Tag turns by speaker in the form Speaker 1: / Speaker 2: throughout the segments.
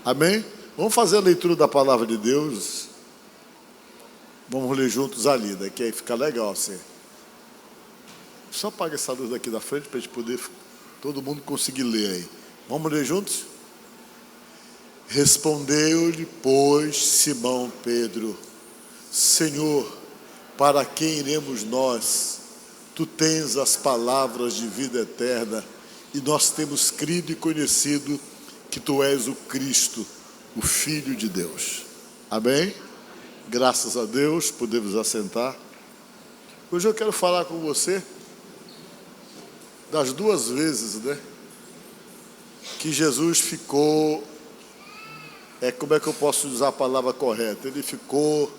Speaker 1: Amém? Vamos fazer a leitura da palavra de Deus. Vamos ler juntos a lida, que aí fica legal assim. Só apaga essa luz daqui da frente para a gente poder, todo mundo conseguir ler aí. Vamos ler juntos? Respondeu-lhe, pois, Simão Pedro: Senhor, para quem iremos nós? Tu tens as palavras de vida eterna, e nós temos crido e conhecido que Tu és o Cristo, o Filho de Deus. Amém? Graças a Deus, podemos assentar. Hoje eu quero falar com você das duas vezes, que Jesus ficou, como é que eu posso usar a palavra correta? Ele ficou,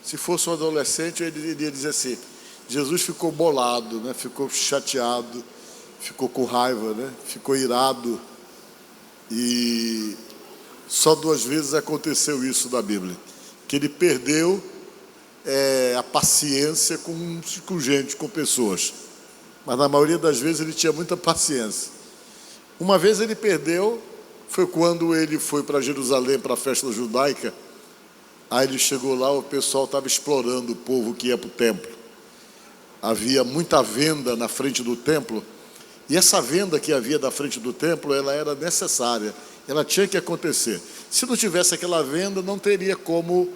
Speaker 1: se fosse um adolescente, ele iria dizer assim, Jesus ficou bolado, ficou chateado, ficou com raiva, ficou irado. E só duas vezes aconteceu isso na Bíblia, que ele perdeu a paciência com gente, com pessoas. Mas na maioria das vezes ele tinha muita paciência. Uma vez ele perdeu, foi quando ele foi para Jerusalém para a festa judaica. Aí ele chegou lá, o pessoal estava explorando o povo que ia para o templo. Havia muita venda na frente do templo. E essa venda que havia da frente do templo, ela era necessária, ela tinha que acontecer. Se não tivesse aquela venda, não teria como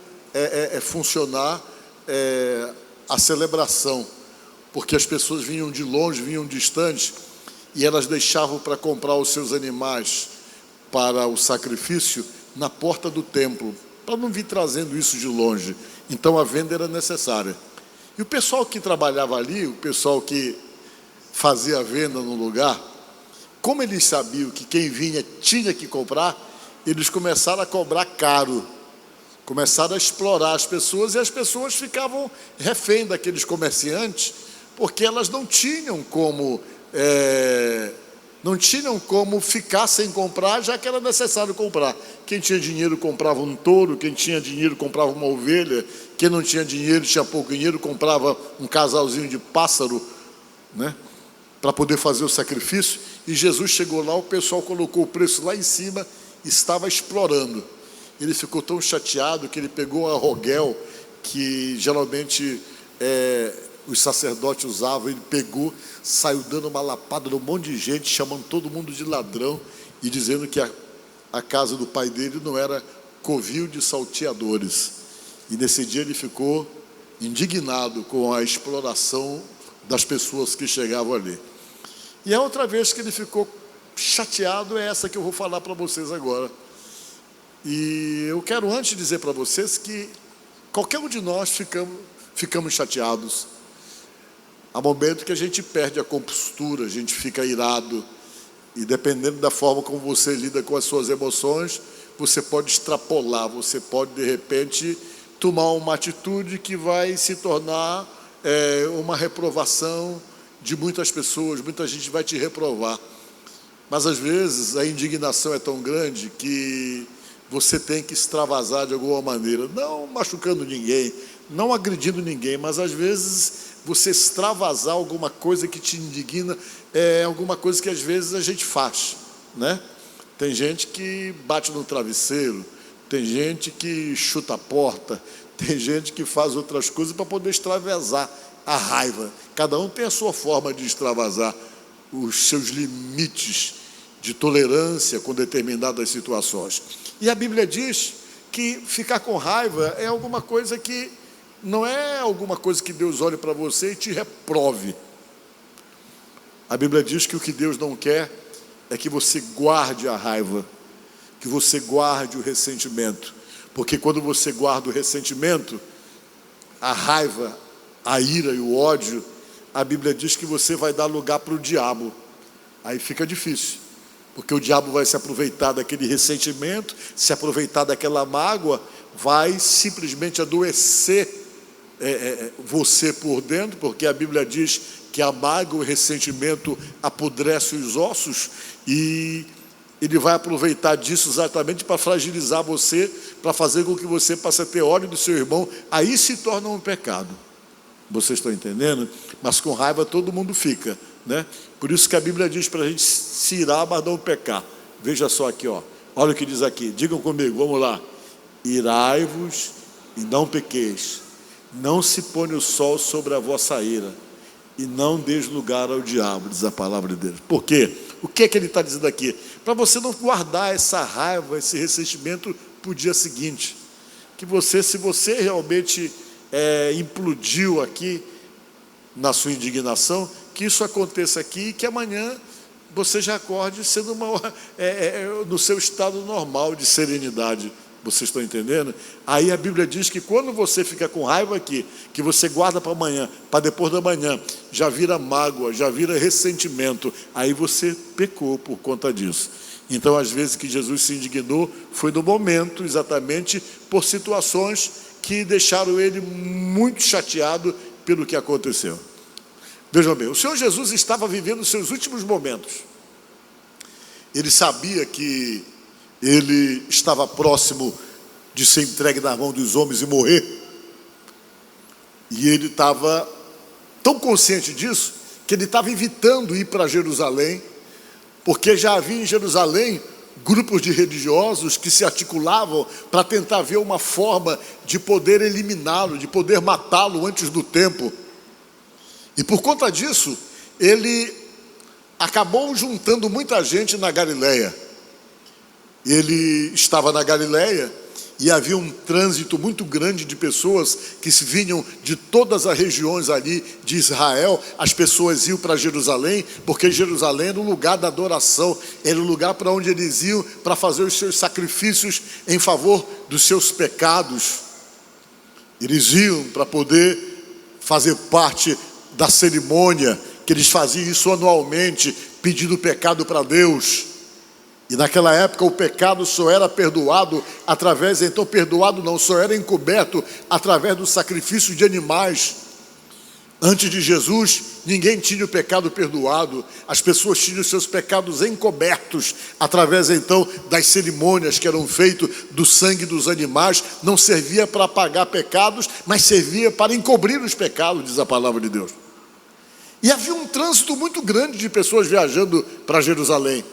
Speaker 1: funcionar a celebração, porque as pessoas vinham de longe, vinham distante, e elas deixavam para comprar os seus animais para o sacrifício na porta do templo, para não vir trazendo isso de longe. Então a venda era necessária. E o pessoal que trabalhava ali, o pessoal que fazia a venda no lugar, como eles sabiam que quem vinha tinha que comprar, eles começaram a cobrar caro, começaram a explorar as pessoas, e as pessoas ficavam refém daqueles comerciantes, porque elas não tinham como ficar sem comprar, já que era necessário comprar. Quem tinha dinheiro comprava um touro, quem tinha dinheiro comprava uma ovelha, quem não tinha dinheiro, tinha pouco dinheiro, comprava um casalzinho de pássaro, para poder fazer o sacrifício. E Jesus chegou lá, o pessoal colocou o preço lá em cima, estava explorando. Ele ficou tão chateado que ele pegou um arroguel, que geralmente os sacerdotes usavam, ele pegou, saiu dando uma lapada num monte de gente, chamando todo mundo de ladrão, e dizendo que a casa do pai dele não era covil de salteadores. E nesse dia ele ficou indignado com a exploração das pessoas que chegavam ali. E a outra vez que ele ficou chateado é essa que eu vou falar para vocês agora. E eu quero antes dizer para vocês que qualquer um de nós ficamos chateados. Há momentos que a gente perde a compostura, a gente fica irado, e dependendo da forma como você lida com as suas emoções, você pode extrapolar, você pode de repente tomar uma atitude que vai se tornar uma reprovação de muitas pessoas. Muita gente vai te reprovar, mas às vezes a indignação é tão grande que você tem que extravasar de alguma maneira, não machucando ninguém, não agredindo ninguém, mas às vezes você extravasar alguma coisa que te indigna, alguma coisa que às vezes a gente faz, Tem gente que bate no travesseiro, tem gente que chuta a porta, tem gente que faz outras coisas para poder extravasar a raiva. Cada um tem a sua forma de extravasar os seus limites de tolerância com determinadas situações. E a Bíblia diz que ficar com raiva é alguma coisa que não é alguma coisa que Deus olhe para você e te reprove. A Bíblia diz que o que Deus não quer é que você guarde a raiva, que você guarde o ressentimento, porque quando você guarda o ressentimento, a raiva, a ira e o ódio, a Bíblia diz que você vai dar lugar para o diabo. Aí fica difícil, porque o diabo vai se aproveitar daquele ressentimento, se aproveitar daquela mágoa, vai simplesmente adoecer você por dentro, porque a Bíblia diz que a mágoa, o ressentimento apodrece os ossos, e ele vai aproveitar disso exatamente para fragilizar você, para fazer com que você passe a ter ódio do seu irmão. Aí se torna um pecado. Vocês estão entendendo? Mas com raiva todo mundo fica, Por isso que a Bíblia diz para a gente se irar, mas não pecar. Veja só aqui, Olha o que diz aqui, digam comigo, vamos lá. Irai-vos e não pequeis, não se ponha o sol sobre a vossa ira, e não deis lugar ao diabo, diz a palavra de Deus. Por quê? O que é que ele está dizendo aqui? Para você não guardar essa raiva, esse ressentimento para o dia seguinte. Que você, se você realmente implodiu aqui na sua indignação, que isso aconteça aqui e que amanhã você já acorde sendo no seu estado normal de serenidade. Vocês estão entendendo? Aí a Bíblia diz que quando você fica com raiva aqui, que você guarda para amanhã, para depois da manhã, já vira mágoa, já vira ressentimento, aí você pecou por conta disso. Então, às vezes que Jesus se indignou, foi no momento, exatamente, por situações que deixaram ele muito chateado pelo que aconteceu. Vejam bem, o Senhor Jesus estava vivendo os seus últimos momentos. Ele sabia que ele estava próximo de ser entregue na mão dos homens e morrer. E ele estava tão consciente disso, que ele estava evitando ir para Jerusalém, porque já havia em Jerusalém grupos de religiosos que se articulavam para tentar ver uma forma de poder eliminá-lo, de poder matá-lo antes do tempo. E por conta disso, ele acabou juntando muita gente na Galileia. Ele estava na Galileia e havia um trânsito muito grande de pessoas que se vinham de todas as regiões ali de Israel. As pessoas iam para Jerusalém, porque Jerusalém era o lugar da adoração, era o lugar para onde eles iam para fazer os seus sacrifícios em favor dos seus pecados. Eles iam para poder fazer parte da cerimônia, que eles faziam isso anualmente, pedindo pecado para Deus. E naquela época o pecado só era perdoado só era encoberto através do sacrifício de animais. Antes de Jesus, ninguém tinha o pecado perdoado, as pessoas tinham os seus pecados encobertos, através então das cerimônias que eram feitas do sangue dos animais. Não servia para apagar pecados, mas servia para encobrir os pecados, diz a palavra de Deus. E havia um trânsito muito grande de pessoas viajando para Jerusalém.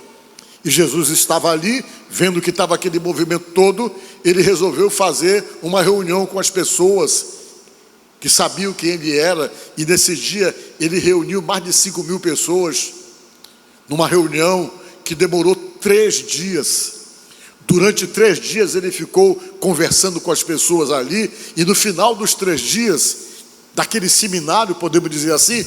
Speaker 1: E Jesus estava ali, vendo que estava aquele movimento todo, ele resolveu fazer uma reunião com as pessoas que sabiam quem ele era, e nesse dia ele reuniu mais de 5.000 pessoas, numa reunião que demorou 3 dias. Durante 3 dias ele ficou conversando com as pessoas ali, e no final dos 3 dias, daquele seminário, podemos dizer assim,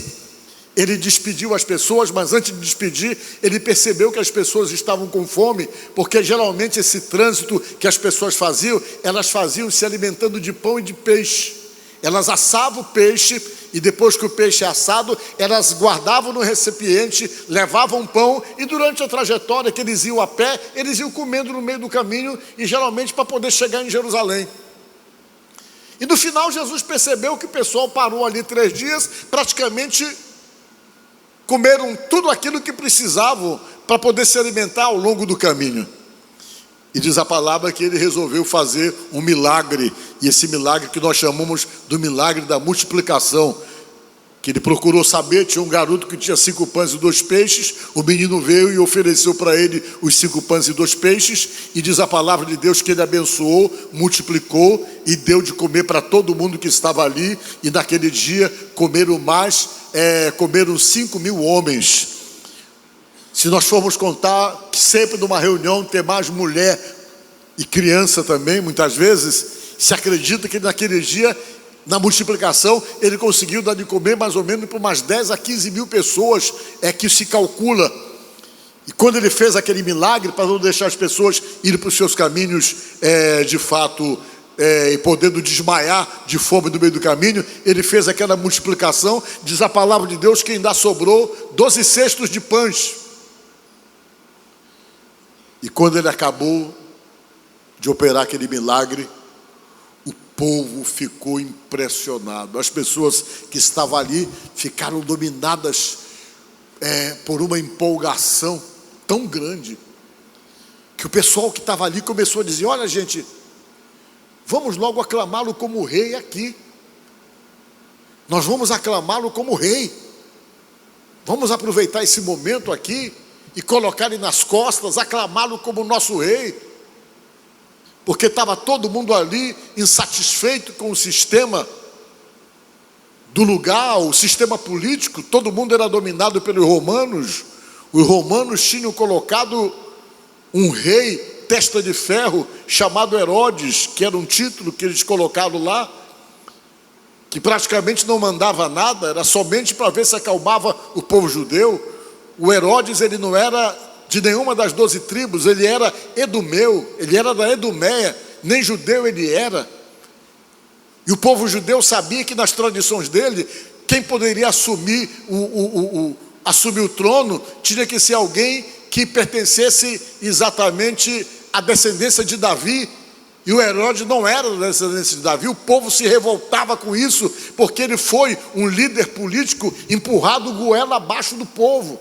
Speaker 1: ele despediu as pessoas, mas antes de despedir, ele percebeu que as pessoas estavam com fome, porque geralmente esse trânsito que as pessoas faziam, elas faziam se alimentando de pão e de peixe. Elas assavam o peixe, e depois que o peixe é assado, elas guardavam no recipiente, levavam pão, e durante a trajetória que eles iam a pé, eles iam comendo no meio do caminho, e geralmente para poder chegar em Jerusalém. E no final Jesus percebeu que o pessoal parou ali 3 dias, praticamente comeram tudo aquilo que precisavam para poder se alimentar ao longo do caminho. E diz a palavra que ele resolveu fazer um milagre, e esse milagre que nós chamamos do milagre da multiplicação, que ele procurou saber. Tinha um garoto que tinha 5 pães e 2 peixes, o menino veio e ofereceu para ele os 5 pães e 2 peixes, e diz a palavra de Deus que ele abençoou, multiplicou e deu de comer para todo mundo que estava ali. E naquele dia comeram 5.000 homens. Se nós formos contar que sempre numa reunião tem mais mulher e criança também, muitas vezes, se acredita que naquele dia, na multiplicação, ele conseguiu dar de comer mais ou menos para umas 10 a 15.000 pessoas, que se calcula. E quando ele fez aquele milagre, para não deixar as pessoas irem para os seus caminhos, de fato, e podendo desmaiar de fome no meio do caminho, ele fez aquela multiplicação. Diz a palavra de Deus que ainda sobrou 12 cestos de pães. E quando ele acabou de operar aquele milagre, o povo ficou impressionado. As pessoas que estavam ali ficaram dominadas por uma empolgação tão grande, que o pessoal que estava ali começou a dizer: olha, gente, vamos logo aclamá-lo como rei aqui. Nós vamos aclamá-lo como rei. Vamos aproveitar esse momento aqui e colocar ele nas costas, aclamá-lo como nosso rei. porque estava todo mundo ali insatisfeito com o sistema do lugar, o sistema político. Todo mundo era dominado pelos romanos. Os romanos tinham colocado um rei testa de ferro chamado Herodes, que era um título que eles colocaram lá, que praticamente não mandava nada, era somente para ver se acalmava o povo judeu. O Herodes, ele não era de nenhuma das 12 tribos, ele era edumeu, ele era da Edumeia, nem judeu ele era. E o povo judeu sabia que nas tradições dele, quem poderia assumir o trono tinha que ser alguém que pertencesse exatamente à descendência de Davi. E o Herodes não era da descendência de Davi. O povo se revoltava com isso, porque ele foi um líder político empurrado goela abaixo do povo.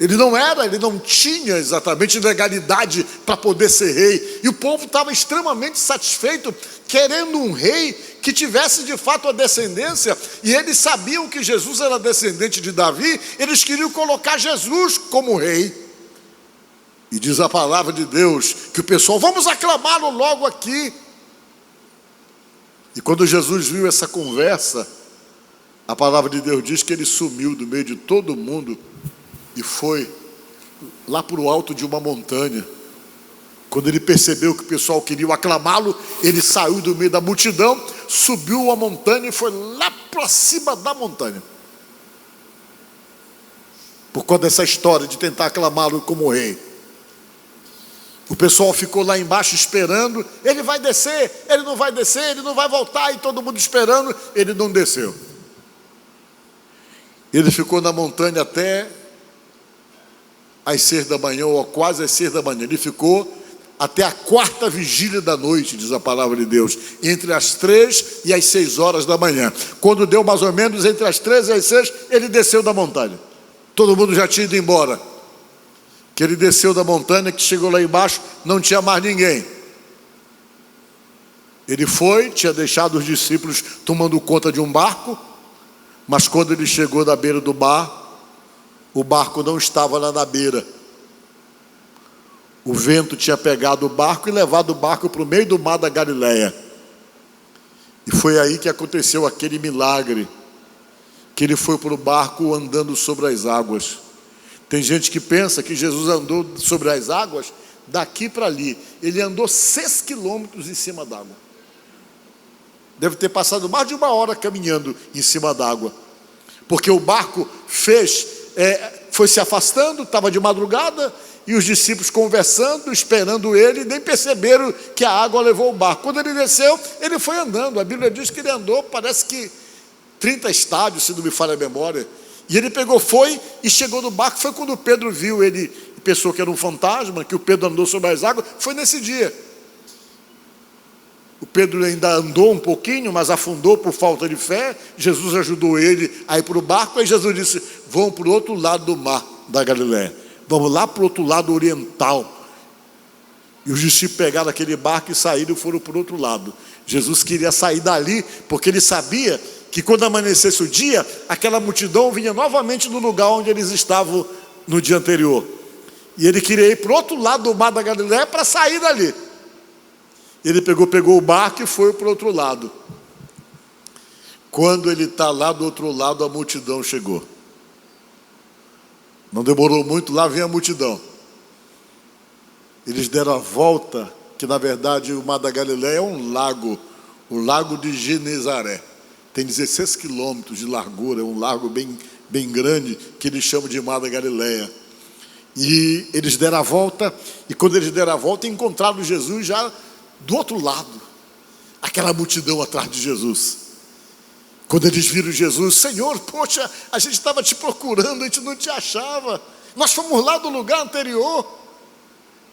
Speaker 1: Ele não tinha exatamente legalidade para poder ser rei. E o povo estava extremamente satisfeito, querendo um rei que tivesse de fato a descendência. E eles sabiam que Jesus era descendente de Davi, eles queriam colocar Jesus como rei. E diz a palavra de Deus que o pessoal, vamos aclamá-lo logo aqui. E quando Jesus viu essa conversa, a palavra de Deus diz que ele sumiu do meio de todo mundo e foi lá para o alto de uma montanha. Quando ele percebeu que o pessoal queria aclamá-lo, ele saiu do meio da multidão, subiu a montanha e foi lá para cima da montanha. Por conta dessa história de tentar aclamá-lo como rei. O pessoal ficou lá embaixo esperando, ele vai descer, ele não vai descer, ele não vai voltar, e todo mundo esperando, ele não desceu. Ele ficou na montanha até às 6 da manhã, ou quase às 6 da manhã. Ele ficou até a 4ª vigília da noite, diz a palavra de Deus, entre as 3 e as 6 horas da manhã. Quando deu mais ou menos entre as 3 e as 6, ele desceu da montanha. Todo mundo já tinha ido embora. Que ele desceu da montanha, que chegou lá embaixo, não tinha mais ninguém. Ele tinha deixado os discípulos tomando conta de um barco, mas quando ele chegou na beira do mar, o barco não estava lá na beira. O vento tinha pegado o barco e levado o barco para o meio do mar da Galileia. E foi aí que aconteceu aquele milagre, que ele foi para o barco andando sobre as águas. Tem gente que pensa que Jesus andou sobre as águas daqui para ali. Ele andou 6 quilômetros em cima d'água. Deve ter passado mais de 1 hora caminhando em cima d'água. Porque o barco foi se afastando, estava de madrugada, e os discípulos conversando, esperando ele, nem perceberam que a água levou o barco. Quando ele desceu, ele foi andando. A Bíblia diz que ele andou, parece que 30 estádios, se não me falha a memória. E ele foi e chegou no barco. Foi quando Pedro viu ele, pensou que era um fantasma, que o Pedro andou sobre as águas. Foi nesse dia. O Pedro ainda andou um pouquinho, mas afundou por falta de fé. Jesus ajudou ele a ir para o barco. Aí Jesus disse, vão para o outro lado do mar da Galileia. Vamos lá para o outro lado oriental. E os discípulos pegaram aquele barco e saíram e foram para o outro lado. Jesus queria sair dali, porque ele sabia que quando amanecesse o dia, aquela multidão vinha novamente no lugar onde eles estavam no dia anterior. E ele queria ir para o outro lado do mar da Galileia para sair dali. Ele pegou o barco e foi para o outro lado. Quando ele está lá do outro lado, a multidão chegou. Não demorou muito, lá vem a multidão. Eles deram a volta, que na verdade o mar da Galileia é um lago, o lago de Genezaré. Tem 16 quilômetros de largura, é um lago bem grande, que eles chamam de mar da Galileia. E eles deram a volta, e quando eles deram a volta, encontraram Jesus já do outro lado. Aquela multidão atrás de Jesus. Quando eles viram Jesus, Senhor, poxa, a gente estava te procurando, a gente não te achava. Nós fomos lá do lugar anterior,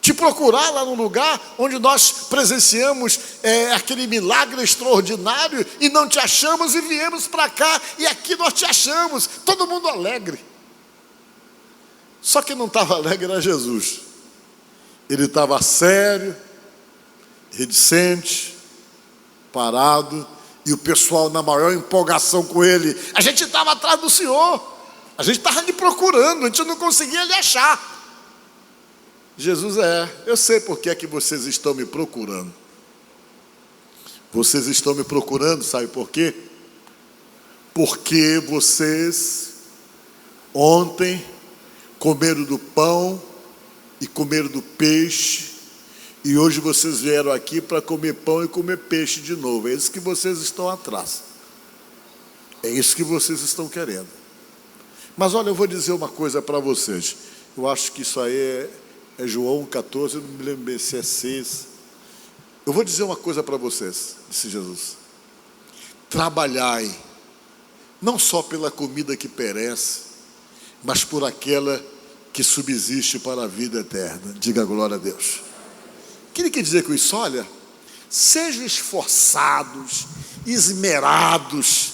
Speaker 1: te procurar lá no lugar onde nós presenciamos aquele milagre extraordinário e não te achamos e viemos para cá e aqui nós te achamos. Todo mundo alegre. Só que não estava alegre era Jesus. Ele estava sério, reticente, parado, e o pessoal na maior empolgação com ele. A gente estava atrás do Senhor, a gente estava lhe procurando, a gente não conseguia lhe achar. Jesus eu sei porque é que vocês estão me procurando. Vocês estão me procurando, sabe por quê? Porque vocês ontem comeram do pão e comeram do peixe, e hoje vocês vieram aqui para comer pão e comer peixe de novo. É isso que vocês estão atrás. É isso que vocês estão querendo. Mas olha, eu vou dizer uma coisa para vocês. Eu acho que isso aí é João 14, eu não me lembro se é 6. Eu vou dizer uma coisa para vocês, disse Jesus. Trabalhai, não só pela comida que perece, mas por aquela que subsiste para a vida eterna. Diga glória a Deus. O que ele quer dizer com isso? Olha, sejam esforçados, esmerados,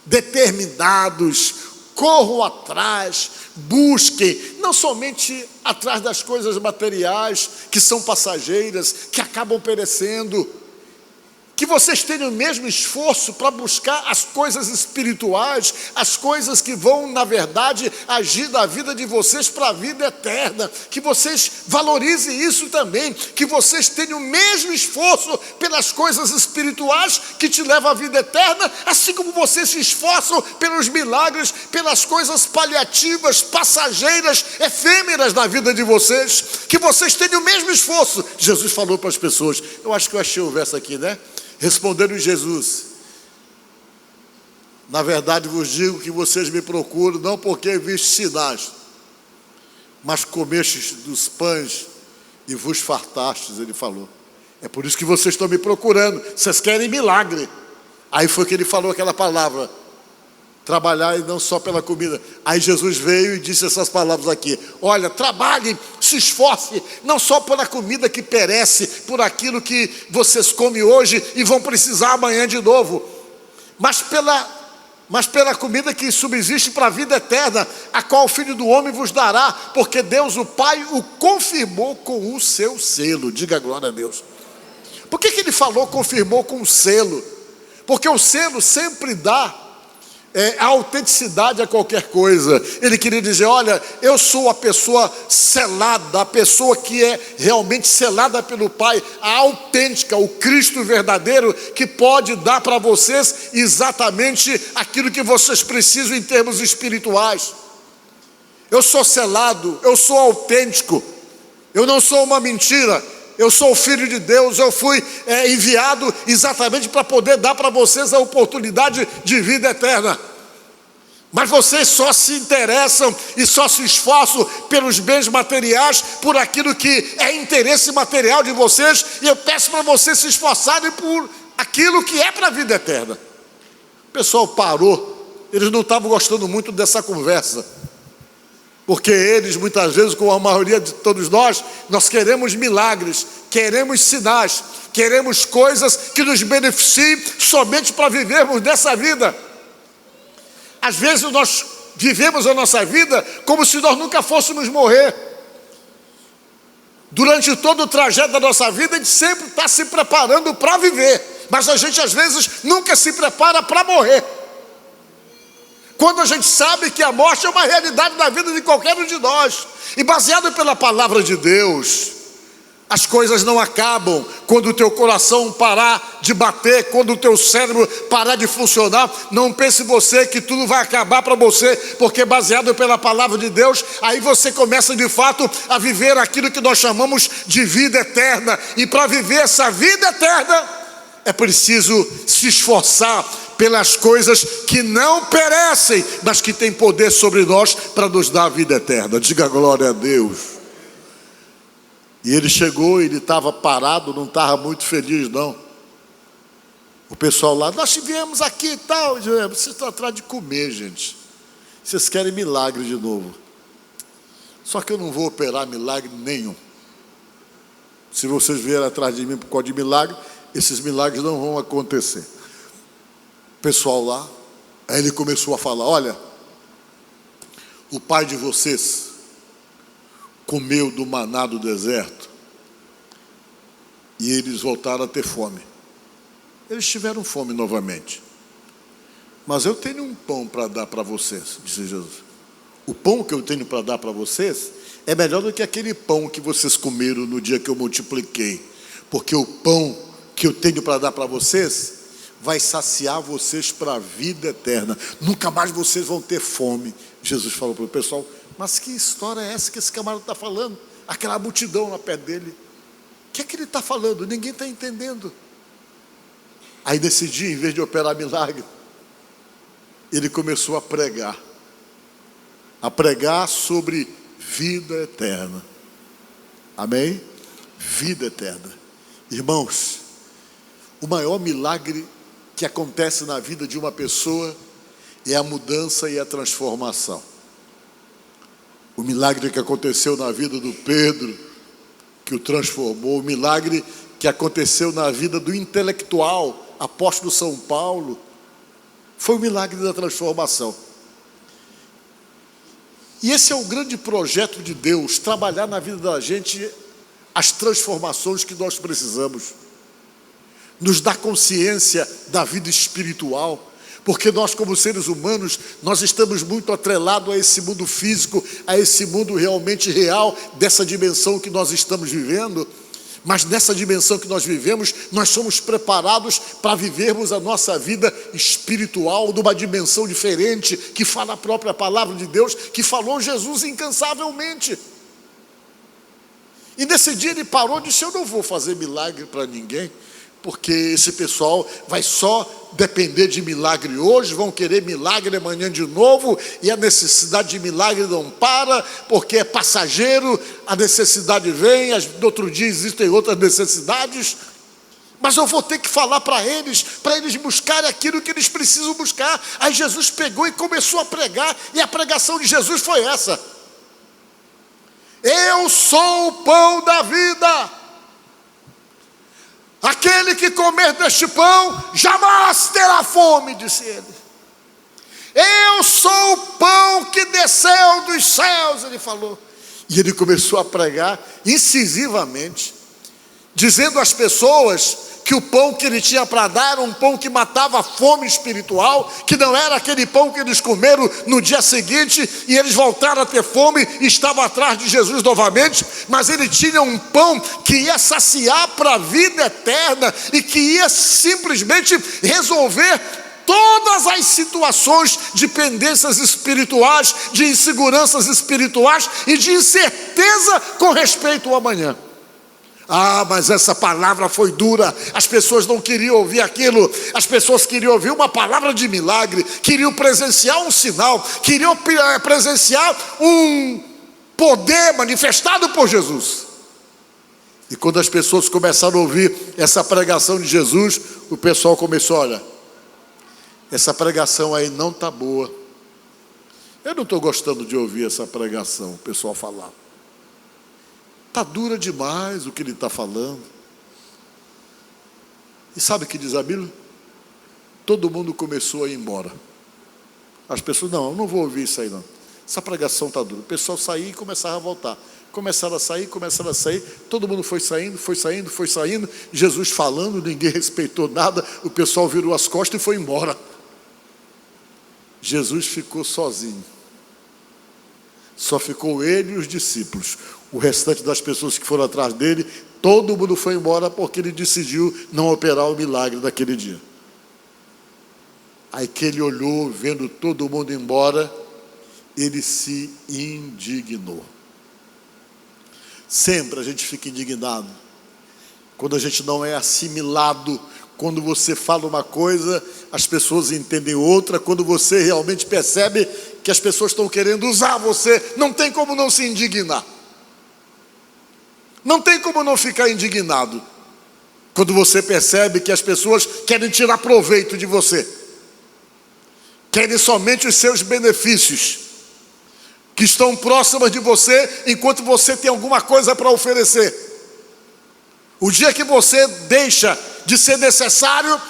Speaker 1: determinados, corram atrás, busquem, não somente atrás das coisas materiais, que são passageiras, que acabam perecendo, que vocês tenham o mesmo esforço para buscar as coisas espirituais, as coisas que vão, na verdade, agir na vida de vocês para a vida eterna, que vocês valorizem isso também, que vocês tenham o mesmo esforço pelas coisas espirituais que te levam à vida eterna, assim como vocês se esforçam pelos milagres, pelas coisas paliativas, passageiras, efêmeras na vida de vocês, que vocês tenham o mesmo esforço. Jesus falou para as pessoas, eu acho que eu achei o verso aqui, né? Responderam Jesus: na verdade vos digo que vocês me procuram não porque vistes sinais, mas comestes dos pães e vos fartastes. Ele falou, é por isso que vocês estão me procurando, vocês querem milagre. Aí foi que ele falou aquela palavra, trabalhar e não só pela comida. Aí Jesus veio e disse essas palavras aqui, olha, trabalhem, se esforcem, não só pela comida que perece, por aquilo que vocês comem hoje e vão precisar amanhã de novo, mas pela comida que subsiste para a vida eterna, a qual o Filho do Homem vos dará, porque Deus o Pai o confirmou com o seu selo. Diga glória a Deus. Por que ele falou confirmou com o selo? Porque o selo sempre dá a autenticidade a qualquer coisa. Ele queria dizer, olha, eu sou a pessoa selada, a pessoa que é realmente selada pelo Pai, a autêntica, o Cristo verdadeiro, que pode dar para vocês exatamente aquilo que vocês precisam em termos espirituais. Eu sou selado, eu sou autêntico, eu não sou uma mentira, eu sou o Filho de Deus, eu fui enviado exatamente para poder dar para vocês a oportunidade de vida eterna. Mas vocês só se interessam e só se esforçam pelos bens materiais, por aquilo que é interesse material de vocês, e eu peço para vocês se esforçarem por aquilo que é para a vida eterna. O pessoal parou, eles não estavam gostando muito dessa conversa, porque eles, muitas vezes, como a maioria de todos nós queremos milagres, queremos sinais, queremos coisas que nos beneficiem somente para vivermos nessa vida. Às vezes nós vivemos a nossa vida como se nós nunca fôssemos morrer. Durante todo o trajeto da nossa vida, a gente sempre está se preparando para viver, mas a gente às vezes nunca se prepara para morrer. Quando a gente sabe que a morte é uma realidade da vida de qualquer um de nós, e baseado pela palavra de Deus, as coisas não acabam quando o teu coração parar de bater, quando o teu cérebro parar de funcionar. Não pense você que tudo vai acabar para você, porque baseado pela palavra de Deus, aí você começa de fato a viver aquilo que nós chamamos de vida eterna. E para viver essa vida eterna, é preciso se esforçar pelas coisas que não perecem, mas que têm poder sobre nós para nos dar a vida eterna. Diga glória a Deus. E ele chegou, ele estava parado, não estava muito feliz não. O pessoal lá, nós viemos aqui e tal. Vocês estão atrás de comer, gente. Vocês querem milagre de novo. Só que eu não vou operar milagre nenhum. Se vocês vierem atrás de mim por causa de milagre, esses milagres não vão acontecer. O pessoal lá, aí ele começou a falar, olha, o pai de vocês comeu do maná do deserto e eles voltaram a ter fome. Eles tiveram fome novamente. Mas eu tenho um pão para dar para vocês, disse Jesus. o pão que eu tenho para dar para vocês é melhor do que aquele pão que vocês comeram no dia que eu multipliquei, porque o pão que eu tenho para dar para vocês vai saciar vocês para a vida eterna, nunca mais vocês vão ter fome. Jesus falou para o pessoal: mas que história é essa que esse camarada está falando? Aquela multidão na pé dele, o que é que ele está falando? Ninguém está entendendo. Aí nesse dia, em vez de operar milagre, ele começou a pregar sobre vida eterna. Amém? Vida eterna. Irmãos, o maior milagre que acontece na vida de uma pessoa é a mudança e a transformação. O milagre que aconteceu na vida do Pedro, que o transformou, o milagre que aconteceu na vida do intelectual, apóstolo São Paulo, foi o milagre da transformação. E esse é o grande projeto de Deus, trabalhar na vida da gente as transformações que nós precisamos, nos dar consciência da vida espiritual, porque nós, como seres humanos, nós estamos muito atrelados a esse mundo físico, a esse mundo realmente real, dessa dimensão que nós estamos vivendo. Mas nessa dimensão que nós vivemos, nós somos preparados para vivermos a nossa vida espiritual numa dimensão diferente, que fala a própria palavra de Deus, que falou Jesus incansavelmente. E nesse dia ele parou e disse: eu não vou fazer milagre para ninguém, porque esse pessoal vai só depender de milagre hoje, vão querer milagre amanhã de novo, e a necessidade de milagre não para, porque é passageiro, a necessidade vem, no outro dia existem outras necessidades, mas eu vou ter que falar para eles buscarem aquilo que eles precisam buscar. Aí Jesus pegou e começou a pregar, e a pregação de Jesus foi essa: eu sou o pão da vida. Aquele que comer deste pão jamais terá fome, disse ele. Eu sou o pão que desceu dos céus, ele falou. E ele começou a pregar incisivamente, dizendo às pessoas que o pão que ele tinha para dar era um pão que matava a fome espiritual, que não era aquele pão que eles comeram no dia seguinte e eles voltaram a ter fome e estavam atrás de Jesus novamente, mas ele tinha um pão que ia saciar para a vida eterna e que ia simplesmente resolver todas as situações de pendências espirituais, de inseguranças espirituais e de incerteza com respeito ao amanhã. Ah, mas essa palavra foi dura, as pessoas não queriam ouvir aquilo, as pessoas queriam ouvir uma palavra de milagre, queriam presenciar um sinal, queriam presenciar um poder manifestado por Jesus. E quando as pessoas começaram a ouvir essa pregação de Jesus, o pessoal começou: olha, essa pregação aí não está boa, eu não estou gostando de ouvir essa pregação, o pessoal falar. Está dura demais o que ele está falando. E sabe o que diz a Bíblia? Todo mundo começou a ir embora. As pessoas: não, eu não vou ouvir isso aí não. Essa pregação está dura. O pessoal saía e começava a voltar. Começaram a sair. Todo mundo foi saindo. Jesus falando, ninguém respeitou nada. O pessoal virou as costas e foi embora. Jesus ficou sozinho. Só ficou ele e os discípulos. O restante das pessoas que foram atrás dele, todo mundo foi embora porque ele decidiu não operar o milagre daquele dia. Aí que ele olhou, vendo todo mundo embora, ele se indignou. Sempre a gente fica indignado quando a gente não é assimilado. Quando você fala uma coisa, as pessoas entendem outra. Quando você realmente percebe que as pessoas estão querendo usar você, não tem como não se indignar. Não tem como não ficar indignado quando você percebe que as pessoas querem tirar proveito de você, querem somente os seus benefícios, que estão próximas de você enquanto você tem alguma coisa para oferecer. O dia que você deixa de ser necessário,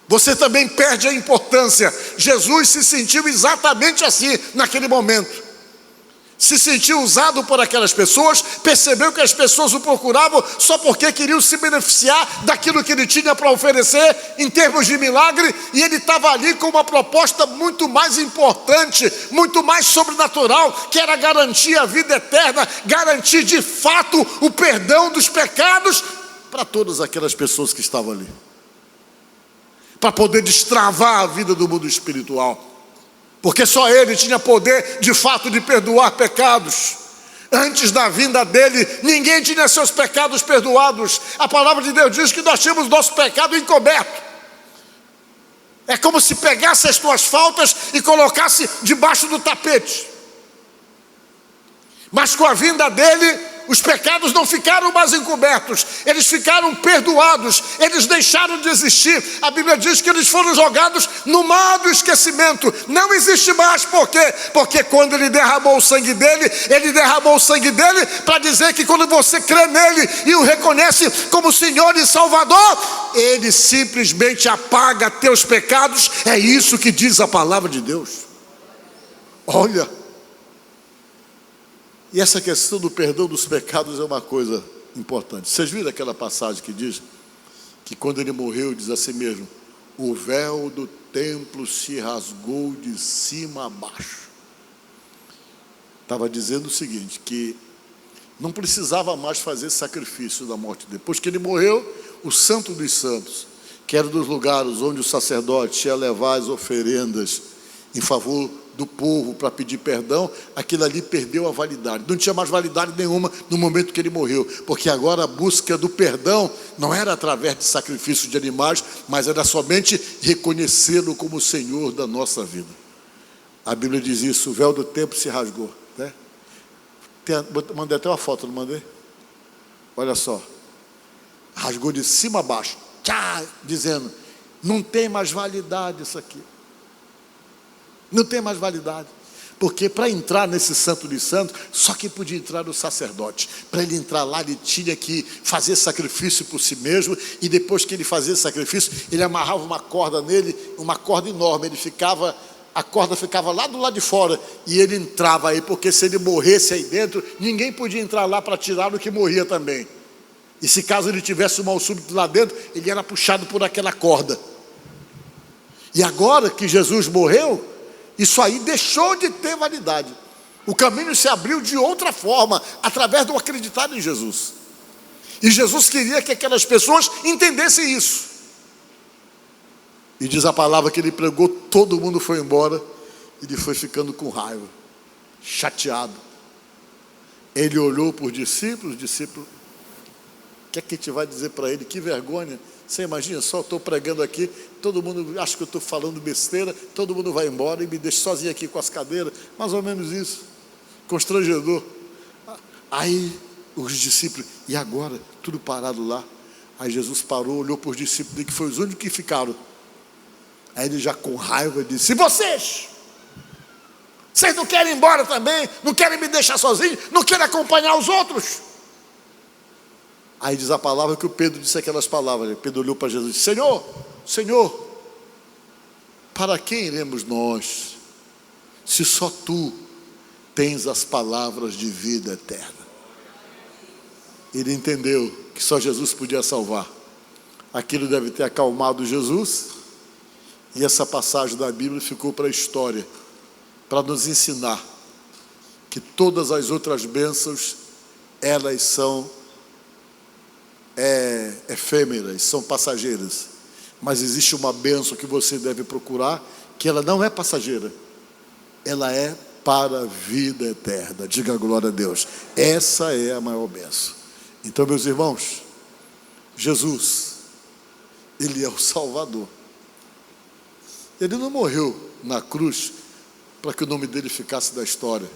Speaker 1: você também perde a importância. Jesus se sentiu exatamente assim naquele momento. se sentiu usado por aquelas pessoas, percebeu que as pessoas o procuravam só porque queriam se beneficiar daquilo que ele tinha para oferecer em termos de milagre, e ele estava ali com uma proposta muito mais importante, muito mais sobrenatural, que era garantir a vida eterna, garantir de fato o perdão dos pecados para todas aquelas pessoas que estavam ali, para poder destravar a vida do mundo espiritual. Porque só ele tinha poder de fato de perdoar pecados. Antes da vinda dele, ninguém tinha seus pecados perdoados. A palavra de Deus diz que nós tínhamos nosso pecado encoberto. É como se pegasse as tuas faltas e colocasse debaixo do tapete. Mas com a vinda dele, os pecados não ficaram mais encobertos, eles ficaram perdoados, eles deixaram de existir. A Bíblia diz que eles foram jogados no mar do esquecimento. Não existe mais, por quê? Porque quando ele derramou o sangue dele para dizer que quando você crê nele e o reconhece como Senhor e Salvador, ele simplesmente apaga teus pecados. É isso que diz a palavra de Deus. Olha, e essa questão do perdão dos pecados é uma coisa importante. Vocês viram aquela passagem que diz que quando ele morreu, diz assim mesmo: o véu do templo se rasgou de cima a baixo. Estava dizendo o seguinte, que não precisava mais fazer sacrifício da morte dele. Depois que ele morreu, o Santo dos Santos, que era dos lugares onde o sacerdote ia levar as oferendas em favor do povo para pedir perdão, aquilo ali perdeu a validade. Não tinha mais validade nenhuma no momento que ele morreu, porque agora a busca do perdão não era através de sacrifício de animais, mas era somente reconhecê-lo como o Senhor da nossa vida. A Bíblia diz isso: o véu do templo se rasgou, né? Mandei até uma foto, não mandei? Olha só, rasgou de cima a baixo, dizendo: não tem mais validade isso aqui. Não tem mais validade. Porque para entrar nesse Santo dos Santos, só quem podia entrar era o sacerdote. Para ele entrar lá, ele tinha que fazer sacrifício por si mesmo. E depois que ele fazia sacrifício, ele amarrava uma corda nele, uma corda enorme. A corda ficava lá do lado de fora. E ele entrava aí, porque se ele morresse aí dentro, ninguém podia entrar lá para tirar o que morria também. E se caso ele tivesse um mal súbito lá dentro, ele era puxado por aquela corda. E agora que Jesus morreu, isso aí deixou de ter validade. O caminho se abriu de outra forma, através do acreditar em Jesus. E Jesus queria que aquelas pessoas entendessem isso. E diz a palavra que ele pregou, todo mundo foi embora, e ele foi ficando com raiva, chateado. Ele olhou para os discípulos, o que é que a gente vai dizer para ele? Que vergonha. Você imagina só, eu estou pregando aqui, todo mundo acha que eu estou falando besteira, todo mundo vai embora e me deixa sozinho aqui com as cadeiras, mais ou menos isso, constrangedor. Aí os discípulos, e agora? Tudo parado lá. Aí Jesus parou, olhou para os discípulos, que foi os únicos que ficaram. Aí ele já com raiva disse: e vocês não querem ir embora também? Não querem me deixar sozinho? Não querem acompanhar os outros? Aí diz a palavra que o Pedro disse aquelas palavras. Pedro olhou para Jesus e disse: Senhor, para quem iremos nós, se só Tu tens as palavras de vida eterna? Ele entendeu que só Jesus podia salvar. Aquilo deve ter acalmado Jesus, e essa passagem da Bíblia ficou para a história, para nos ensinar que todas as outras bênçãos, elas são efêmeras, são passageiras. Mas existe uma bênção que você deve procurar, que ela não é passageira, ela é para a vida eterna. Diga glória a Deus. Essa é a maior bênção. Então, meus irmãos, Jesus, Ele é o Salvador. Ele não morreu na cruz para que o nome dele ficasse da história.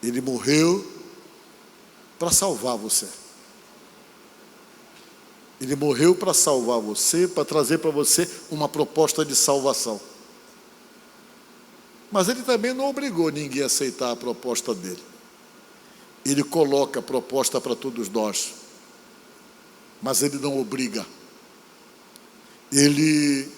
Speaker 1: Ele morreu para salvar você. Ele morreu para salvar você, para trazer para você uma proposta de salvação. Mas ele também não obrigou ninguém a aceitar a proposta dele. Ele coloca a proposta para todos nós, mas ele não obriga. Ele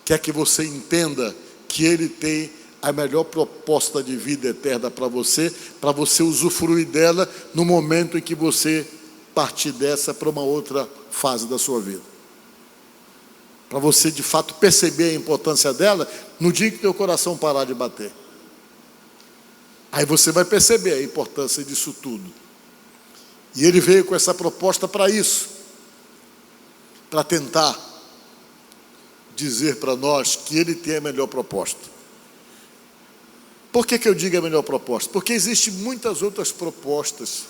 Speaker 1: quer que você entenda que ele tem a melhor proposta de vida eterna para você usufruir dela no momento em que você partir dessa para uma outra fase da sua vida. Para você de fato perceber a importância dela no dia que teu coração parar de bater. Aí você vai perceber a importância disso tudo. E ele veio com essa proposta para isso, para tentar dizer para nós que ele tem a melhor proposta. Por que eu digo a melhor proposta? Porque existem muitas outras propostas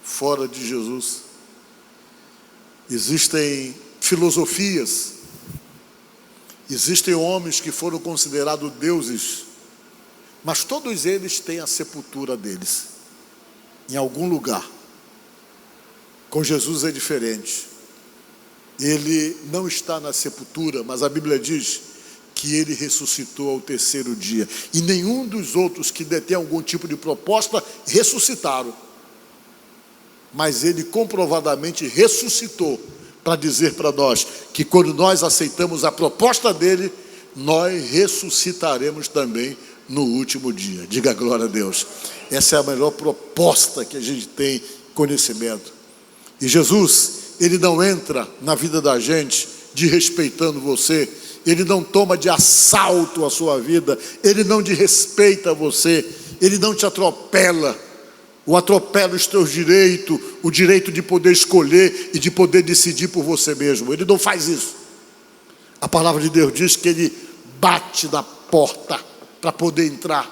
Speaker 1: fora de Jesus. Existem filosofias, existem homens que foram considerados deuses, mas todos eles têm a sepultura deles, em algum lugar. Com Jesus é diferente. Ele não está na sepultura, mas a Bíblia diz que ele ressuscitou ao terceiro dia. E nenhum dos outros que detém algum tipo de proposta ressuscitaram. Mas ele comprovadamente ressuscitou para dizer para nós que quando nós aceitamos a proposta dele, nós ressuscitaremos também no último dia. Diga glória a Deus. Essa é a melhor proposta que a gente tem conhecimento. E Jesus, ele não entra na vida da gente desrespeitando você. Ele não toma de assalto a sua vida. Ele não desrespeita você. Ele não te atropela. Ou atropela os teus direitos, o direito de poder escolher e de poder decidir por você mesmo. Ele não faz isso. A palavra de Deus diz que ele bate na porta para poder entrar.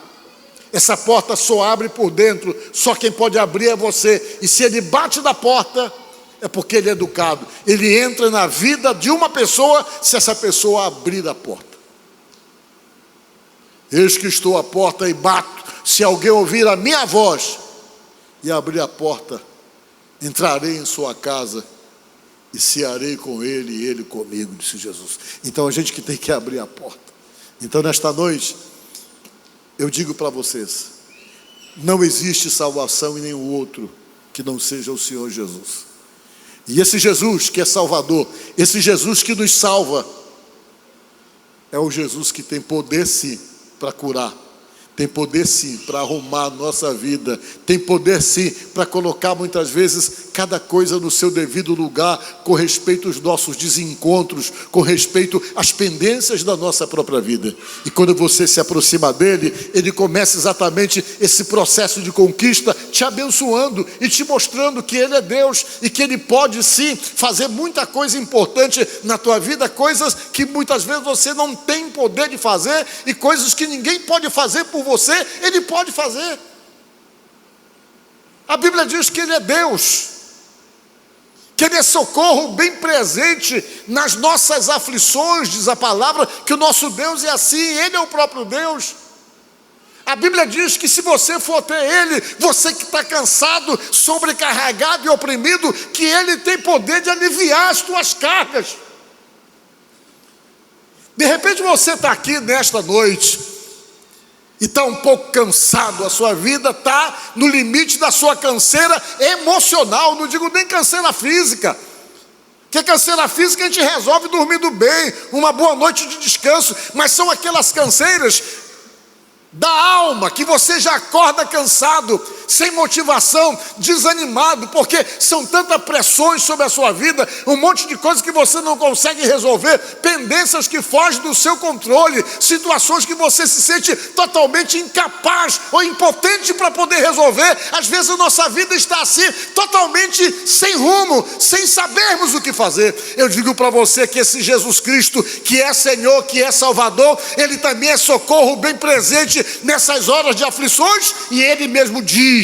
Speaker 1: Essa porta só abre por dentro, só quem pode abrir é você. E se ele bate na porta, é porque ele é educado. Ele entra na vida de uma pessoa, se essa pessoa abrir a porta. Eis que estou à porta e bato. Se alguém ouvir a minha voz e abrir a porta, entrarei em sua casa e cearei com ele e ele comigo, disse Jesus. Então a gente que tem que abrir a porta. Então nesta noite, eu digo para vocês, não existe salvação em nenhum outro que não seja o Senhor Jesus. E esse Jesus que é Salvador, esse Jesus que nos salva, é o Jesus que tem poder sim para curar, tem poder sim para arrumar a nossa vida, tem poder sim para colocar muitas vezes cada coisa no seu devido lugar, com respeito aos nossos desencontros, com respeito às pendências da nossa própria vida. E quando você se aproxima dele, ele começa exatamente esse processo de conquista, te abençoando e te mostrando que ele é Deus e que ele pode sim fazer muita coisa importante na tua vida, coisas que muitas vezes você não tem poder de fazer e coisas que ninguém pode fazer por você, ele pode fazer. A Bíblia diz que ele é Deus, que ele é socorro bem presente nas nossas aflições, diz a palavra, que o nosso Deus é assim, ele é o próprio Deus. A Bíblia diz que se você for até ele, você que está cansado, sobrecarregado e oprimido, que ele tem poder de aliviar as tuas cargas. De repente você está aqui nesta noite e está um pouco cansado, a sua vida está no limite da sua canseira emocional, não digo nem canseira física, porque canseira física a gente resolve dormindo bem, uma boa noite de descanso, mas são aquelas canseiras da alma, que você já acorda cansado, sem motivação, desanimado, porque são tantas pressões sobre a sua vida, um monte de coisas que você não consegue resolver, pendências que fogem do seu controle, situações que você se sente totalmente incapaz ou impotente para poder resolver. Às vezes a nossa vida está assim, totalmente sem rumo, sem sabermos o que fazer. Eu digo para você que esse Jesus Cristo, que é Senhor, que é Salvador, ele também é socorro bem presente nessas horas de aflições, e ele mesmo diz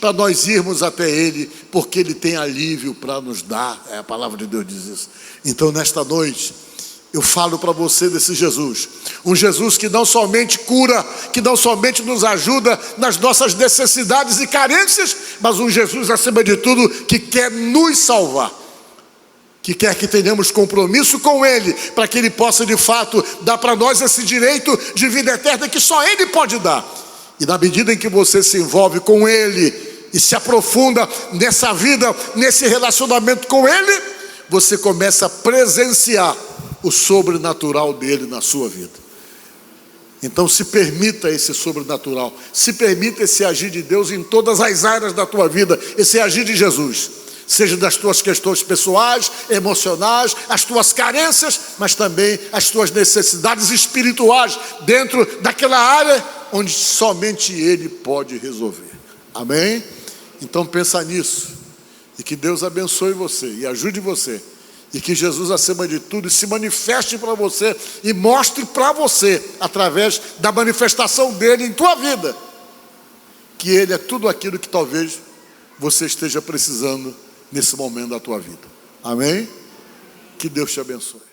Speaker 1: para nós irmos até ele, porque ele tem alívio para nos dar. A palavra de Deus diz isso. Então nesta noite eu falo para você desse Jesus, um Jesus que não somente cura, que não somente nos ajuda nas nossas necessidades e carências, mas um Jesus acima de tudo que quer nos salvar, que quer que tenhamos compromisso com ele, para que ele possa de fato dar para nós esse direito de vida eterna que só ele pode dar. E na medida em que você se envolve com ele e se aprofunda nessa vida, nesse relacionamento com ele, você começa a presenciar o sobrenatural dele na sua vida. Então se permita esse sobrenatural, se permita esse agir de Deus em todas as áreas da tua vida, esse agir de Jesus, seja das tuas questões pessoais, emocionais, as tuas carências, mas também as tuas necessidades espirituais, dentro daquela área onde somente Ele pode resolver. Amém? Então pensa nisso, e que Deus abençoe você e ajude você, e que Jesus, acima de tudo, se manifeste para você e mostre para você, através da manifestação dele em tua vida, que Ele é tudo aquilo que talvez você esteja precisando nesse momento da tua vida. Amém? Que Deus te abençoe.